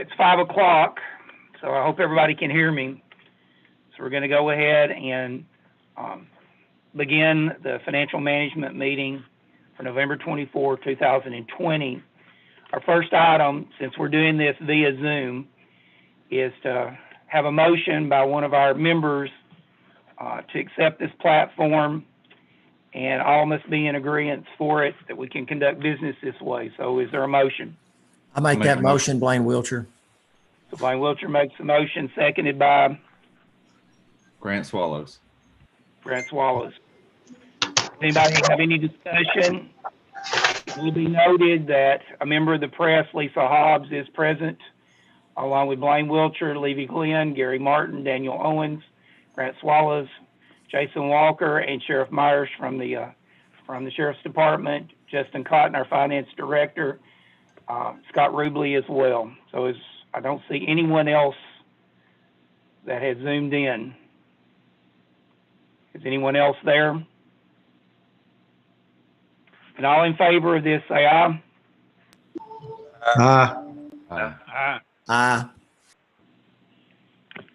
It's 5 o'clock, so I hope everybody can hear me. So we're going to go ahead and begin the financial management meeting for November 24, 2020. Our first item, since we're doing this via Zoom, is to have a motion by one of our members to accept this platform, and all must be in agreement for it, that we can conduct business this way. So is there a motion? I make that motion, Blaine Wiltshire. So Blaine Wiltshire makes the motion, seconded by Grant Swallows. Grant Swallows. Anybody have any discussion? It will be noted that a member of the press, Lisa Hobbs, is present, along with Blaine Wiltshire, Levy Glenn, Gary Martin, Daniel Owens, Grant Swallows, Jason Walker, and Sheriff Myers from the Sheriff's Department, Justin Cotton, our Finance Director, Scott Rubley as well. So I don't see anyone else that has zoomed in. Is anyone else there? And all in favor of this, say aye. Aye. Aye. Aye.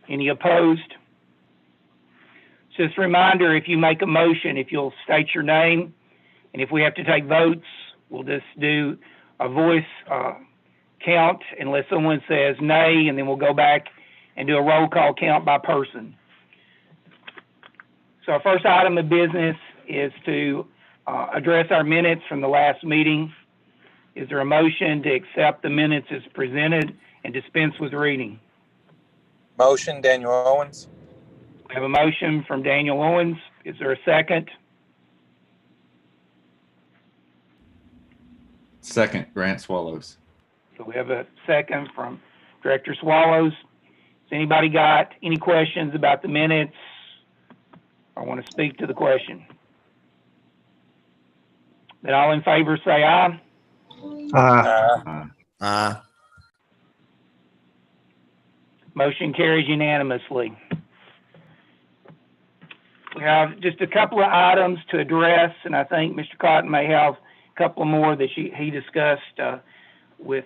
Any opposed? Just a reminder, if you make a motion, if you'll state your name, and if we have to take votes, we'll just do a voice count unless someone says nay, and then we'll go back and do a roll call count by person. So our first item of business is to address our minutes from the last meeting. Is there a motion to accept the minutes as presented and dispense with reading? Motion, Daniel Owens. We have a motion from Daniel Owens. Is there a second? Second, Grant Swallows. So we have a second from Director Swallows. Has anybody got any questions about the minutes or want to speak to the question? Then all in favor say aye. Aye. Aye. Motion carries unanimously. We have just a couple of items to address, and I think Mr. Cotton may have a couple more that he discussed with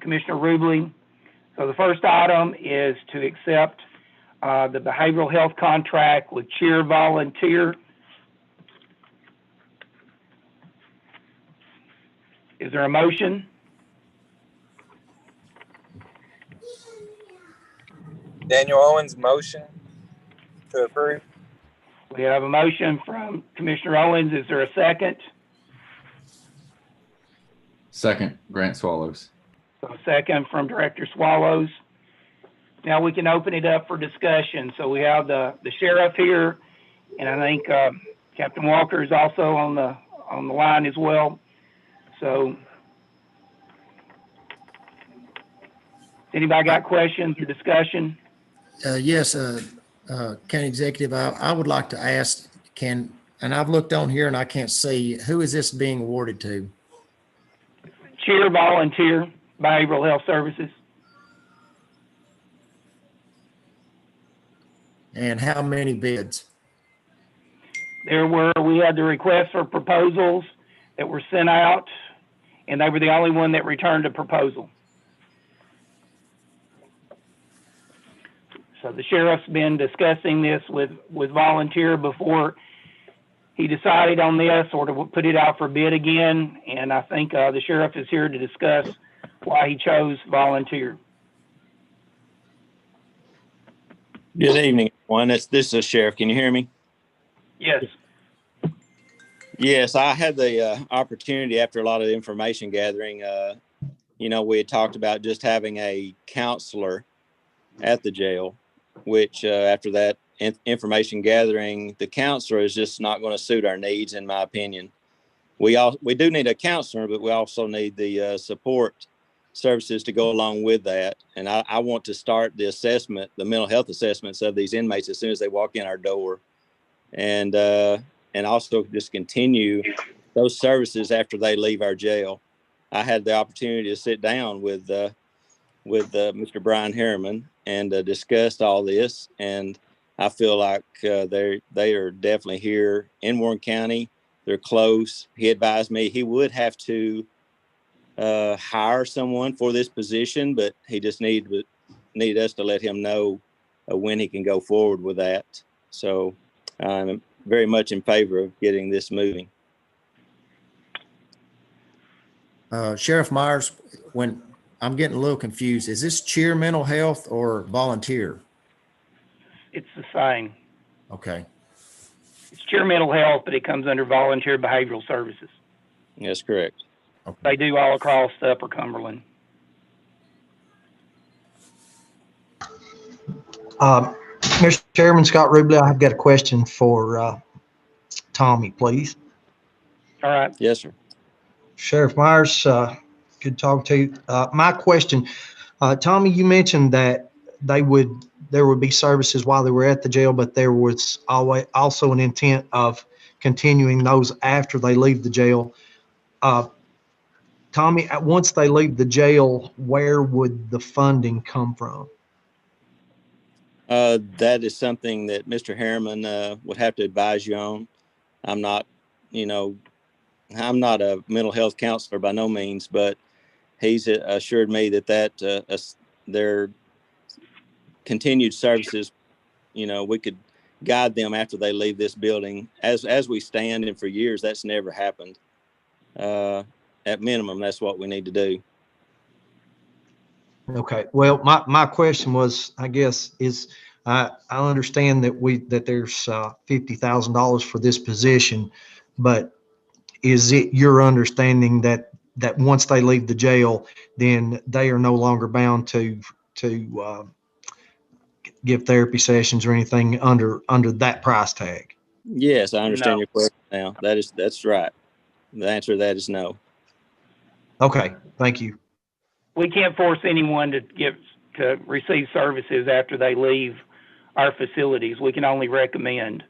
Commissioner Rubley. So the first item is to accept the behavioral health contract with Cheer Volunteer. Is there a motion? Daniel Owens, motion to approve. We have a motion from Commissioner Owens. Is there a second? Second, Grant Swallows. So a second from Director Swallows. Now we can open it up for discussion. So we have the sheriff here, and I think Captain Walker is also on the line as well. So anybody got questions or discussion? Yes, County Executive, I would like to ask, and I've looked on here and I can't see, who is this being awarded to? Cheer Volunteer Behavioral Health Services. And how many bids? We had the request for proposals that were sent out, and they were the only one that returned a proposal. So the sheriff's been discussing this with Volunteer before he decided on this, or to put it out for bid again. And I think the sheriff is here to discuss why he chose Volunteer. Good evening, everyone. This is Sheriff. Can you hear me? Yes. Yes, I had the opportunity after a lot of information gathering. We had talked about just having a counselor at the jail, which after that information gathering, the counselor is just not going to suit our needs, in my opinion. We do need a counselor, but we also need the support services to go along with that. And I want to start the assessment, the mental health assessments of these inmates as soon as they walk in our door, and also just continue those services after they leave our jail. I had the opportunity to sit down with Mr. Brian Harriman and discussed all this, and I feel like they are definitely here in Warren County. They're close. He advised me he would have to hire someone for this position, but he just need us to let him know when he can go forward with that. So I'm very much in favor of getting this moving. Sheriff Myers, when I'm getting a little confused, is this cheer mental health or volunteer? It's the same. Okay. It's cheer mental health, but it comes under volunteer behavioral services. That's correct. Okay. They do all across Upper Cumberland. Mr. Chairman, Scott Rubley, I've got a question for Tommy, please. All right. Yes, sir. Sheriff Myers, good talking to you. My question, Tommy, you mentioned that there would be services while they were at the jail, but there was always also an intent of continuing those after they leave the jail. Tommy, once they leave the jail, where would the funding come from? That is something that Mr. Harriman would have to advise you on. I'm not a mental health counselor by no means, but he's assured me that their continued services, we could guide them after they leave this building. As we stand, and for years, that's never happened. At minimum, that's what we need to do. Okay. Well, my question was, I guess, is I understand that there's $50,000 for this position, but is it your understanding that once they leave the jail, then they are no longer bound to give therapy sessions or anything under that price tag? Yes, I understand No. your question now. That's right. The answer to that is no. Okay. Thank you. We can't force anyone to receive services after they leave our facilities. We can only recommend,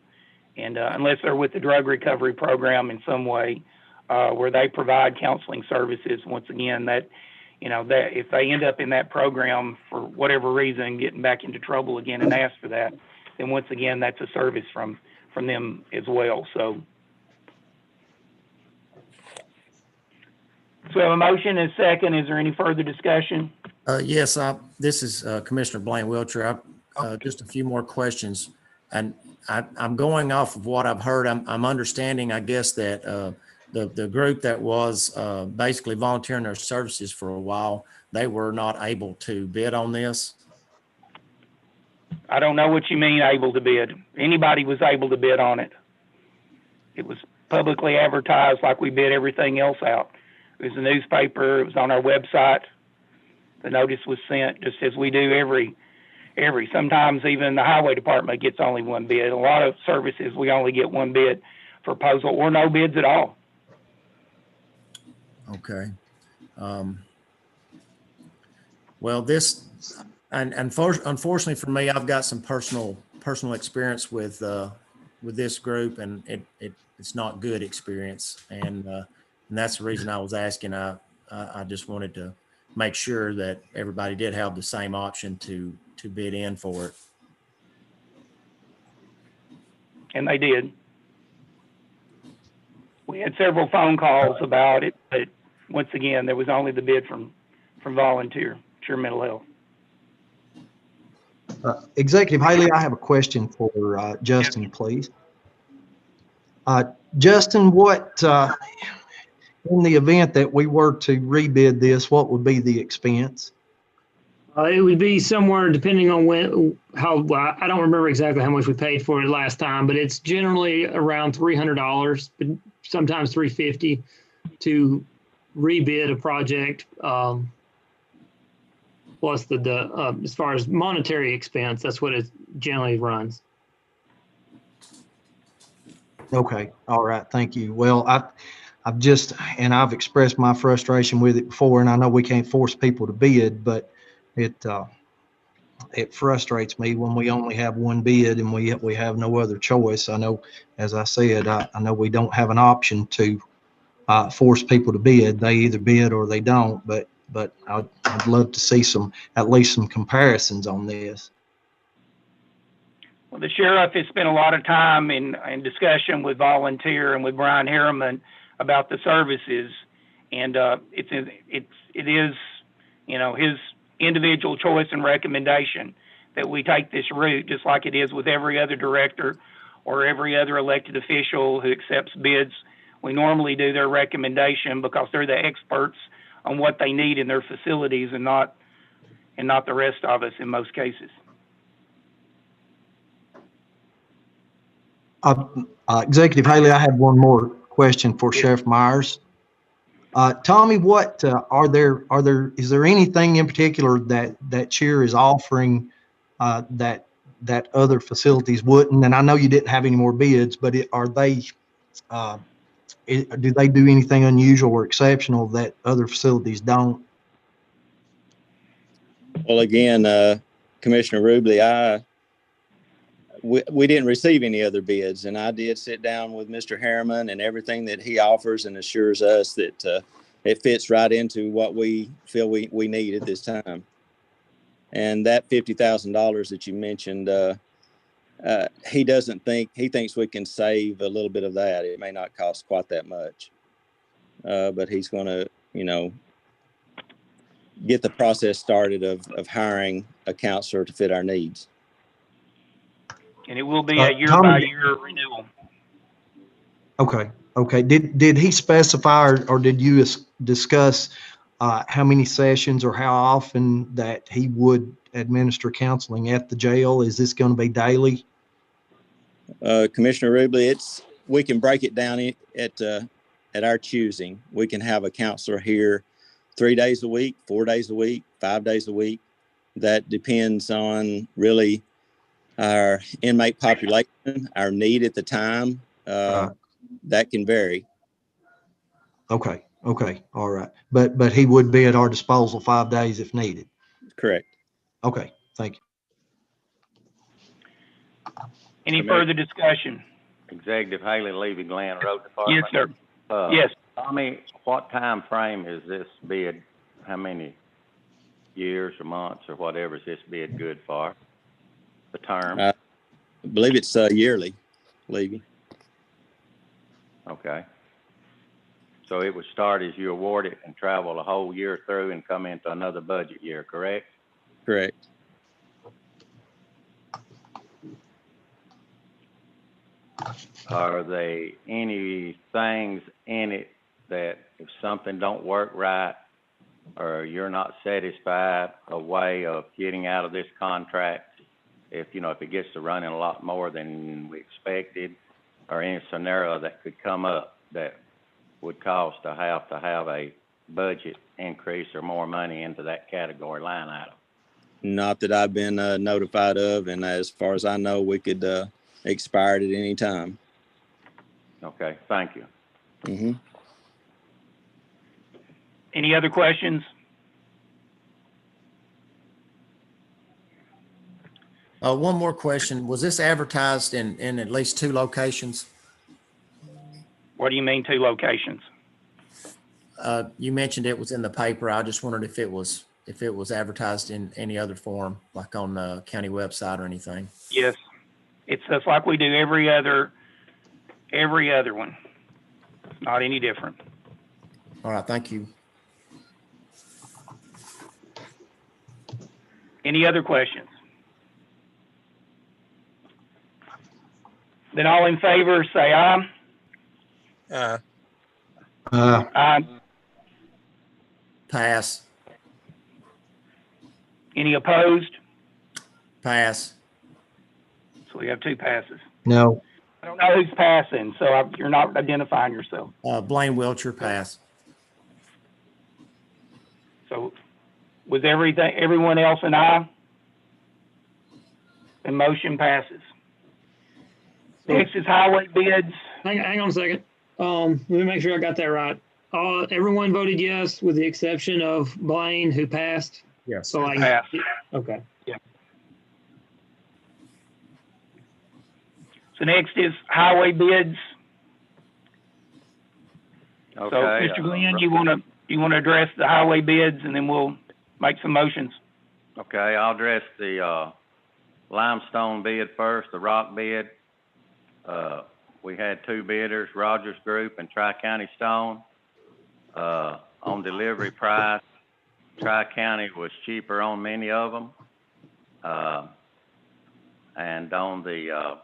and unless they're with the drug recovery program in some way, where they provide counseling services. Once again, that if they end up in that program for whatever reason, getting back into trouble again and ask for that, then once again that's a service from them as well. So we have a motion and a second. Is there any further discussion? Yes, this is Commissioner Blaine Wiltshire. Just a few more questions. And I'm going off of what I've heard. I'm understanding, I guess, that the group that was basically volunteering their services for a while, they were not able to bid on this. I don't know what you mean able to bid. Anybody was able to bid on it. It was publicly advertised like we bid everything else out. It was a newspaper. It was on our website. The notice was sent just as we do every. Sometimes even the highway department gets only one bid. A lot of services we only get one bid for proposal or no bids at all. Okay. Well, this, and unfortunately for me, I've got some personal experience with this group, and it's not good experience, and that's the reason I was asking. I just wanted to make sure that everybody did have the same option to bid in for it. And they did. We had several phone calls about it, but once again, there was only the bid from Volunteer, Cheer Mental Health. Executive Haley, I have a question for Justin, please. Justin, what in the event that we were to rebid this, what would be the expense? It would be somewhere depending on I don't remember exactly how much we paid for it last time, but it's generally around $300, but sometimes $350 to rebid a project. Plus the as far as monetary expense, that's what it generally runs. Okay. All right. Thank you. Well, I've expressed my frustration with it before, and I know we can't force people to bid, but it frustrates me when we only have one bid and we have no other choice. I know, as I said, I know we don't have an option to force people to bid. They either bid or they don't, but I'd love to see at least some comparisons on this. Well, the sheriff has spent a lot of time in discussion with Volunteer and with Brian Harriman about the services, And it is, his individual choice and recommendation that we take this route, just like it is with every other director or every other elected official who accepts bids. We normally do their recommendation because they're the experts on what they need in their facilities and not the rest of us in most cases. Executive Haley, I have one more question for Sheriff Myers. Tommy, what is there anything in particular that Cheer is offering that other facilities wouldn't? And I know you didn't have any more bids, but do they do anything unusual or exceptional that other facilities don't? Well, again, Commissioner Rubley, we didn't receive any other bids, and I did sit down with Mr. Harriman, and everything that he offers and assures us that it fits right into what we feel we need at this time. And that $50,000 that you mentioned, he thinks we can save a little bit of that. It may not cost quite that much, but he's going to, get the process started of hiring a counselor to fit our needs. And it will be a year-by-year renewal. Okay. Did he specify or did you discuss how many sessions or how often that he would administer counseling at the jail? Is this going to be daily? Commissioner Rubley, we can break it down at our choosing. We can have a counselor here 3 days a week, 4 days a week, 5 days a week. That depends on really our inmate population, our need at the time. That can vary. Okay. All right. But he would be at our disposal 5 days if needed. Correct. Okay. Thank you. Any further discussion? Executive Haley, Levy Glenn Road Department. Yes, sir. Yes. Tommy, what time frame is this bid? How many years or months or whatever is this bid good for? The term? I believe it's yearly, Levy. Okay. So it would start as you award it and travel a whole year through and come into another budget year, correct? Correct. Are there any things in it that if something don't work right or you're not satisfied, a way of getting out of this contract, if it gets to running a lot more than we expected, or any scenario that could come up that would cause to have a budget increase or more money into that category line item? Not that I've been notified of, and as far as I know, we could expire it at any time. Okay, thank you. Mm-hmm. Any other questions? One more question. Was this advertised in at least 2 locations? What do you mean 2 locations? You mentioned it was in the paper. I just wondered if it was advertised in any other form, like on the county website or anything. Yes. It's just like we do every other one. It's not any different. All right. Thank you. Any other questions? Then all in favor say aye. Aye. Pass. Any opposed? Pass. So we have 2 passes. No. I don't know who's passing, so you're not identifying yourself. Blaine Wiltshire, pass. So was everyone else an aye? The motion passes. Next is highway bids. Hang on a second. Let me make sure I got that right. Everyone voted yes, with the exception of Blaine, who passed. Yes. So Pass. Okay. Yeah. So next is highway bids. Okay. So, Mr. Glenn, you want to address the highway bids, and then we'll make some motions. Okay, I'll address the limestone bid first, the rock bid. We had 2 bidders, Rogers Group and Tri-County Stone. On delivery price, Tri-County was cheaper on many of them. And on the,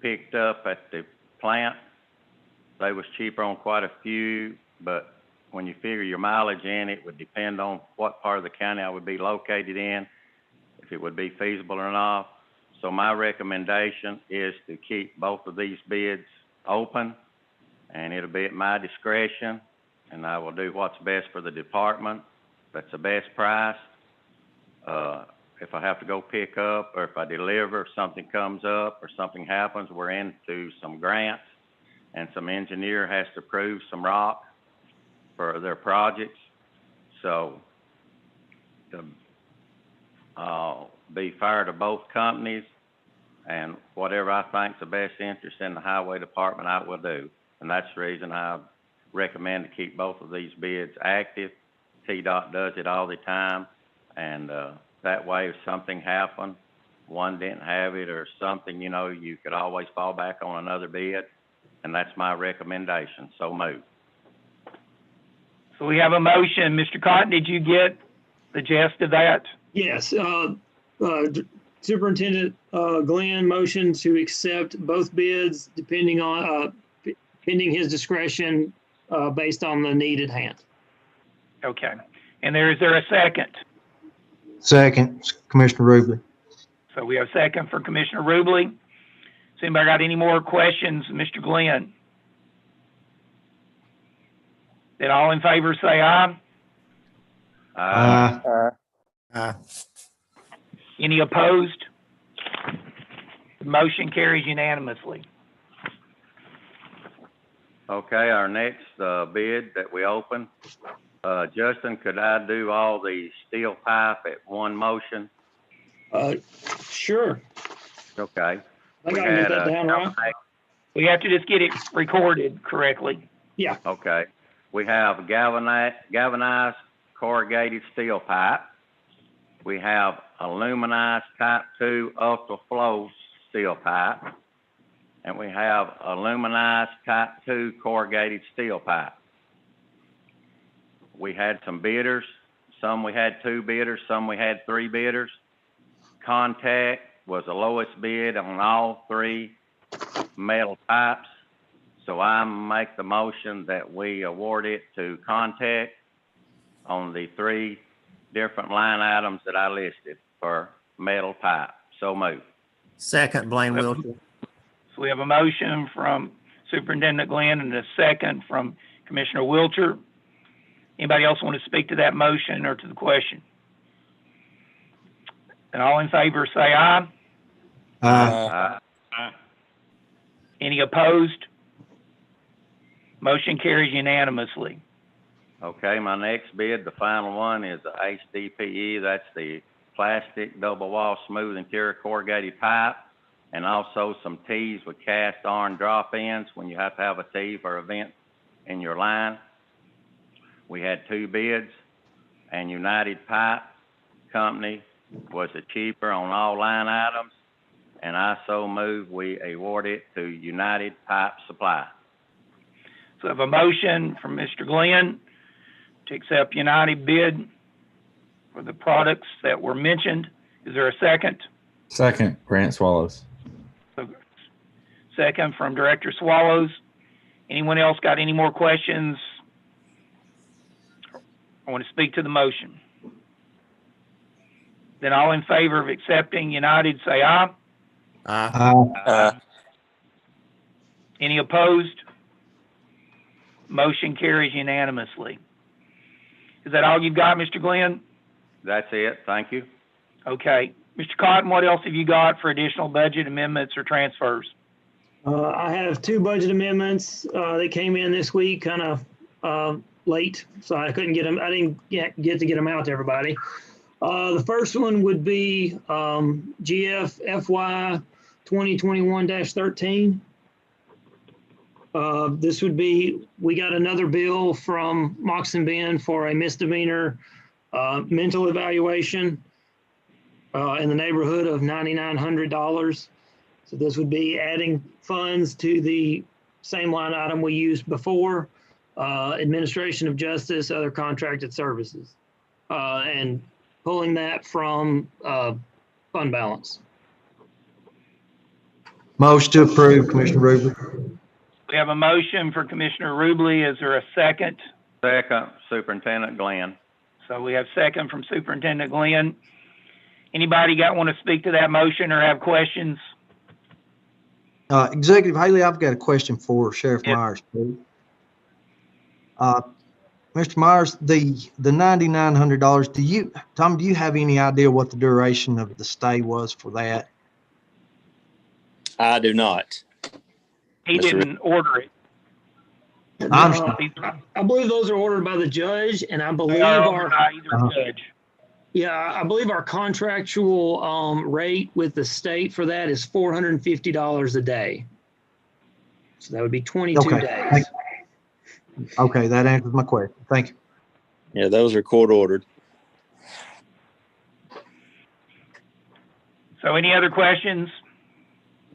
picked up at the plant, they was cheaper on quite a few, but when you figure your mileage in, it would depend on what part of the county I would be located in, if it would be feasible or not. So my recommendation is to keep both of these bids open, and it'll be at my discretion, and I will do what's best for the department. That's the best price. If I have to go pick up, or if I deliver, if something comes up or something happens, we're into some grants, and some engineer has to prove some rock for their projects. So I'll be fair to both companies, and whatever I think's the best interest in the highway department, I will do. And that's the reason I recommend to keep both of these bids active. TDOT does it all the time, and that way if something happened, one didn't have it or something, you know, you could always fall back on another bid, and that's my recommendation. So move. So we have a motion. Mr. Cotton, did you get the gist of that? Yes, Superintendent Glenn motioned to accept both bids depending on, pending his discretion based on the need at hand. Okay. And is there a second? Second, Commissioner Rubley. So we have a second for Commissioner Rubley. Has anybody got any more questions, Mr. Glenn? Then all in favor say aye. Aye. Any opposed? The motion carries unanimously. Okay, our next bid that we open, Justin, could I do all the steel pipe at one motion? Sure. Okay. I gotta get that down, right? We have to just get it recorded correctly. Yeah. Okay. We have galvanized corrugated steel pipe. We have aluminized type 2 ultra flow steel pipe. And we have aluminized type 2 corrugated steel pipe. We had some bidders. Some we had 2 bidders, some we had 3 bidders. Contact was the lowest bid on all 3 metal pipes. So I make the motion that we award it to Contact on the 3 different line items that I listed for metal pipe. So move. Second, Blaine Wiltshire. So we have a motion from Superintendent Glenn and a second from Commissioner Wiltshire. Anybody else want to speak to that motion or to the question? And all in favor say aye. Aye. Any opposed? Motion carries unanimously. Okay, my next bid, the final one, is the HDPE. That's the plastic double wall smooth interior corrugated pipe, and also some T's with cast iron drop ins when you have to have a T for a vent in your line. We had 2 bids, and United Pipe Company was the cheaper on all line items, and I so move we award it to United Pipe Supply. So I have a motion from Mr. Glenn to accept United bid for the products that were mentioned. Is there a second? Second, Grant Swallows. Second from Director Swallows. Anyone else got any more questions? I want to speak to the motion. Then all in favor of accepting United say aye. Aye. Any opposed? Motion carries unanimously. Is that all you've got, Mr. Glenn? That's it. Thank you. Okay. Mr. Cotton, what else have you got for additional budget amendments or transfers? I have 2 budget amendments that came in this week, kind of late, so I couldn't get them. I didn't get to get them out to everybody. The first one would be GF FY 2021-13. This would be, we got another bill from Moxon Ben for a misdemeanor mental evaluation in the neighborhood of $9,900. So this would be adding funds to the same line item we used before. administration of justice, other contracted services, and pulling that from fund balance. Motion to approve, Commissioner Rubley. We have a motion for Commissioner Rubley. Is there a second? Second, Superintendent Glenn. So we have second from Superintendent Glenn. Anybody want to speak to that motion or have questions? Executive Haley, I've got a question for Sheriff Yes. Myers, please. Mr. Myers, the $9,900, Tom, do you have any idea what the duration of the stay was for that? I do not. He Mr. didn't order it. I understand. I believe those are ordered by the judge, and I believe They are ordered by either Uh-huh. judge. yeah, I believe our contractual rate with the state for that is $450 a day. So that would be 22 Okay. days. Okay, that answers my question. Thank you. Yeah, those are court ordered. So any other questions?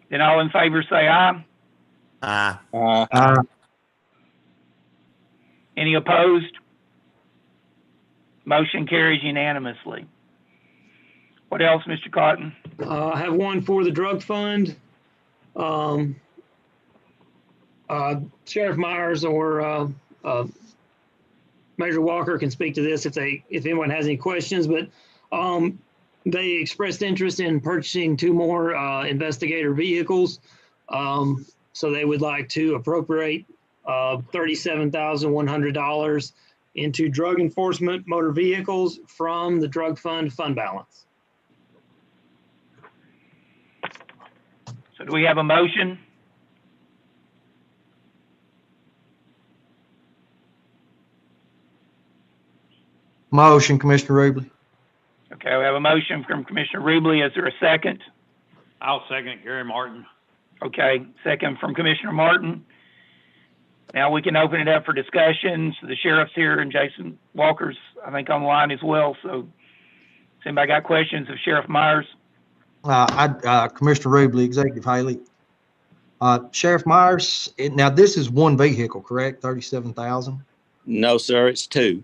Then all in favor say aye. Aye. Any opposed? Motion carries unanimously. What else, Mr. Cotton? I have one for the drug fund. Sheriff Myers or Major Walker can speak to this if anyone has any questions, but they expressed interest in purchasing 2 more investigator vehicles. So they would like to appropriate $37,100 into drug enforcement motor vehicles from the drug fund balance. So do we have a motion? Motion, Commissioner Rubley. Okay, we have a motion from Commissioner Rubley. Is there a second? I'll second Gary Martin. Okay, second from Commissioner Martin. Now we can open it up for discussions. The sheriff's here and Jason Walker's, I think, online as well. So has anybody got questions of Sheriff Myers? Commissioner Rubley, Executive Haley. Sheriff Myers, now this is one vehicle, correct? 37,000? No, sir, it's 2.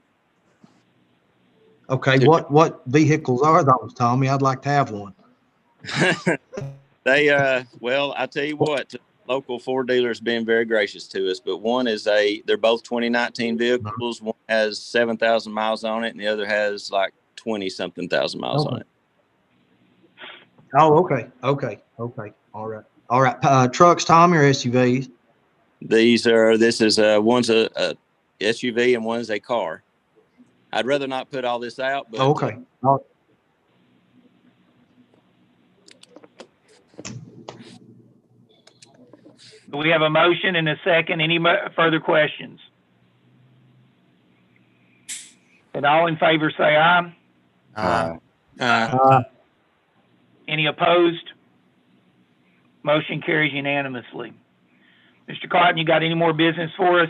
Okay, what vehicles are those, Tommy? I'd like to have one. They, well, I tell you what, local Ford dealers been very gracious to us, but one is they're both 2019 vehicles. One has 7,000 miles on it and the other has like 20-something thousand miles on it. Oh, okay. All right. Trucks, Tommy, or SUVs? This is one's a SUV and one's a car. I'd rather not put all this out, but Okay. We have a motion and a second. Any further questions? And all in favor say aye. Aye. Any opposed? Motion carries unanimously. Mr. Cotton, you got any more business for us?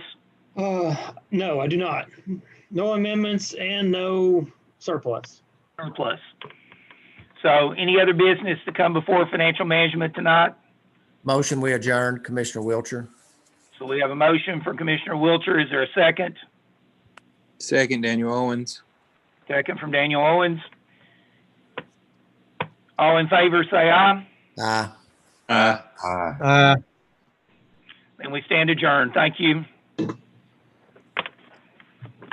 No, I do not. No amendments and no surplus. Surplus. So any other business to come before financial management tonight? Motion we adjourn, Commissioner Wiltshire. So we have a motion for Commissioner Wiltshire. Is there a second? Second, Daniel Owens. Second from Daniel Owens. All in favor say aye. Aye. Aye. Uh, And we stand adjourned. Thank you.